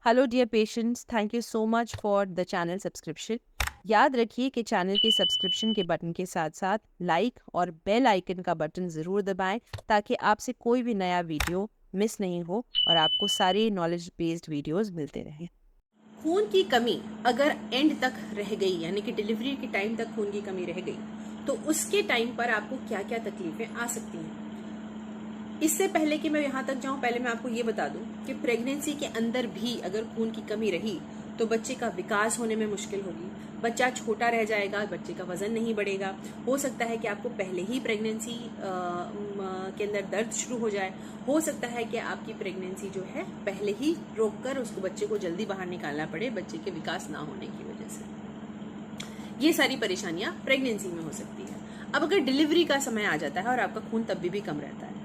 Hello dear patients, thank you so much for the channel subscription. याद रखिए कि channel के सब्सक्रिप्शन के बटन के साथ साथ लाइक और बेल आइकन का बटन ज़रूर दबाएं ताकि आपसे कोई भी नया वीडियो मिस नहीं हो और आपको सारे नॉलेज बेस्ड वीडियोस मिलते रहें। खून की कमी अगर एंड तक रह गई, यानी कि डिलीवरी के टाइम तक खून की कमी रह गई, तो उसके टाइम पर आपको क्या क्या तकलीफें आ सकती हैं। इससे पहले कि मैं यहाँ तक जाऊँ, पहले मैं आपको ये बता दूँ कि प्रेगनेंसी के अंदर भी अगर खून की कमी रही तो बच्चे का विकास होने में मुश्किल होगी, बच्चा छोटा रह जाएगा, बच्चे का वजन नहीं बढ़ेगा। हो सकता है कि आपको पहले ही प्रेगनेंसी के अंदर दर्द शुरू हो जाए। हो सकता है कि आपकी प्रेगनेंसी जो है पहले ही रोक कर उसको बच्चे को जल्दी बाहर निकालना पड़े, बच्चे के विकास ना होने की वजह से। ये सारी परेशानियां प्रेगनेंसी में हो सकती है। अब अगर डिलीवरी का समय आ जाता है और आपका खून तब भी कम रहता है,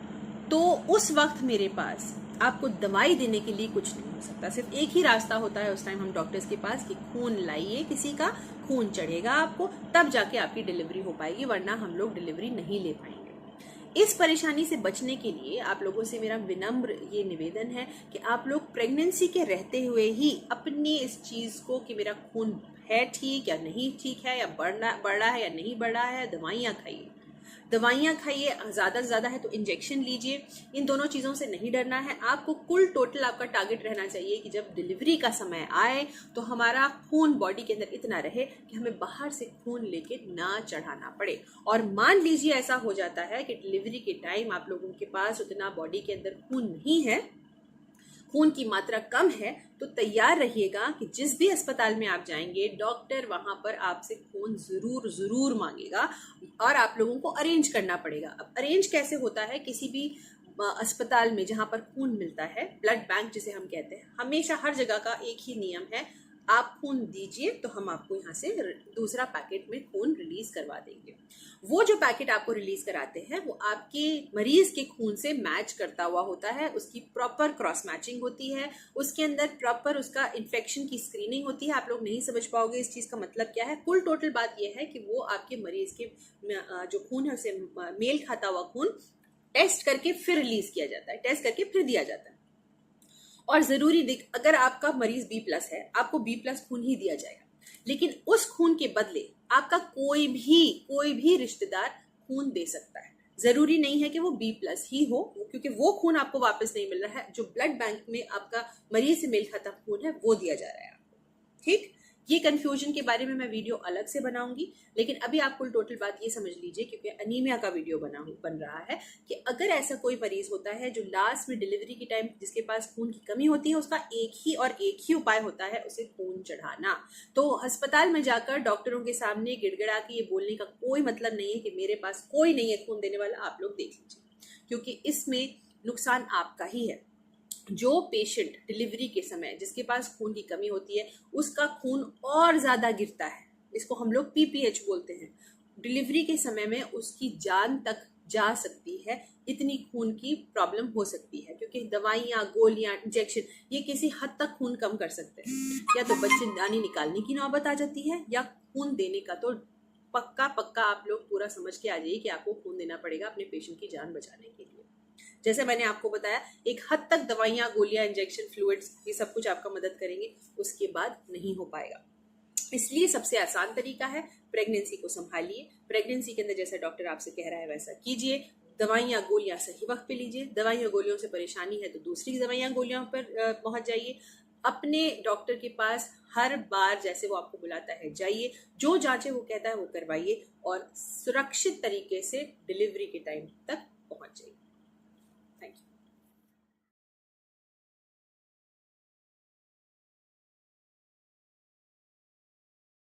तो उस वक्त मेरे पास आपको दवाई देने के लिए कुछ नहीं हो सकता। सिर्फ एक ही रास्ता होता है उस टाइम हम डॉक्टर्स के पास कि खून लाइए, किसी का खून चढ़ेगा आपको, तब जाके आपकी डिलीवरी हो पाएगी, वरना हम लोग डिलीवरी नहीं ले पाएंगे। इस परेशानी से बचने के लिए आप लोगों से मेरा विनम्र ये निवेदन है कि आप लोग प्रेगनेंसी के रहते हुए ही अपनी इस चीज को कि मेरा खून है ठीक या नहीं ठीक है, या बढ़ा है या नहीं बढ़ा है, दवाइयाँ खाइए। दवाइयाँ खाइए, ज़्यादा से ज़्यादा है तो इंजेक्शन लीजिए। इन दोनों चीज़ों से नहीं डरना है आपको। कुल टोटल आपका टारगेट रहना चाहिए कि जब डिलीवरी का समय आए तो हमारा खून बॉडी के अंदर इतना रहे कि हमें बाहर से खून लेके ना चढ़ाना पड़े। और मान लीजिए ऐसा हो जाता है कि डिलीवरी के टाइम आप लोगों के पास उतना बॉडी के अंदर खून नहीं है, खून की मात्रा कम है, तो तैयार रहिएगा कि जिस भी अस्पताल में आप जाएंगे डॉक्टर वहां पर आपसे खून जरूर जरूर मांगेगा और आप लोगों को अरेंज करना पड़ेगा। अब अरेंज कैसे होता है, किसी भी अस्पताल में जहां पर खून मिलता है, ब्लड बैंक जिसे हम कहते हैं, हमेशा हर जगह का एक ही नियम है, आप खून दीजिए तो हम आपको यहाँ से दूसरा पैकेट में खून रिलीज करवा देंगे। वो जो पैकेट आपको रिलीज कराते हैं वो आपके मरीज के खून से मैच करता हुआ होता है, उसकी प्रॉपर क्रॉस मैचिंग होती है, उसके अंदर प्रॉपर उसका इन्फेक्शन की स्क्रीनिंग होती है। आप लोग नहीं समझ पाओगे इस चीज का मतलब क्या है। कुल टोटल बात यह है कि वो आपके मरीज के जो खून है उसे मेल खाता हुआ खून टेस्ट करके फिर रिलीज किया जाता है, टेस्ट करके फिर दिया जाता है। और जरूरी दिख, अगर आपका मरीज B+ है, आपको B+ खून ही दिया जाएगा, लेकिन उस खून के बदले आपका कोई भी रिश्तेदार खून दे सकता है। जरूरी नहीं है कि वो B+ ही हो, क्योंकि वो खून आपको वापस नहीं मिल रहा है। जो ब्लड बैंक में आपका मरीज से मेल खाता खून है वो दिया जा रहा है आपको। ठीक, ये कंफ्यूजन के बारे में मैं वीडियो अलग से बनाऊंगी, लेकिन अभी आप कुल टोटल बात ये समझ लीजिए, क्योंकि अनीमिया का वीडियो बन रहा है, कि अगर ऐसा कोई मरीज होता है जो लास्ट में डिलीवरी के टाइम जिसके पास खून की कमी होती है, उसका एक ही उपाय होता है, उसे खून चढ़ाना। तो अस्पताल में जाकर डॉक्टरों के सामने गिड़गिड़ा के ये बोलने का कोई मतलब नहीं है कि मेरे पास कोई नहीं है खून देने वाला, आप लोग देख लीजिए, क्योंकि इसमें नुकसान आपका ही है। जो पेशेंट डिलीवरी के समय जिसके पास खून की कमी होती है उसका खून और ज्यादा गिरता है, इसको हम लोग PPH बोलते हैं। डिलीवरी के समय में उसकी जान तक जा सकती है, इतनी खून की प्रॉब्लम हो सकती है, क्योंकि दवाइयाँ, गोलियां, इंजेक्शन ये किसी हद तक खून कम कर सकते हैं। या तो बच्चे दानी निकालने की नौबत आ जाती है, या खून देने का तो पक्का पक्का आप लोग पूरा समझ के आ जाइए कि आपको खून देना पड़ेगा अपने पेशेंट की जान बचाने के लिए। जैसे मैंने आपको बताया, एक हद तक दवाइयाँ, गोलियां, इंजेक्शन, फ्लूइड्स ये सब कुछ आपका मदद करेंगे, उसके बाद नहीं हो पाएगा। इसलिए सबसे आसान तरीका है, प्रेगनेंसी को संभालिए। प्रेगनेंसी के अंदर जैसा डॉक्टर आपसे कह रहा है वैसा कीजिए। दवाइयाँ गोलियां सही वक्त पे लीजिए। दवाइयाँ गोलियों से परेशानी है तो दूसरी दवाइयाँ गोलियों पर पहुंच जाइए। अपने डॉक्टर के पास हर बार जैसे वो आपको बुलाता है जाइए, जो जांचें वो कहता है वो करवाइए, और सुरक्षित तरीके से डिलीवरी के टाइम तक पहुंच जाइए।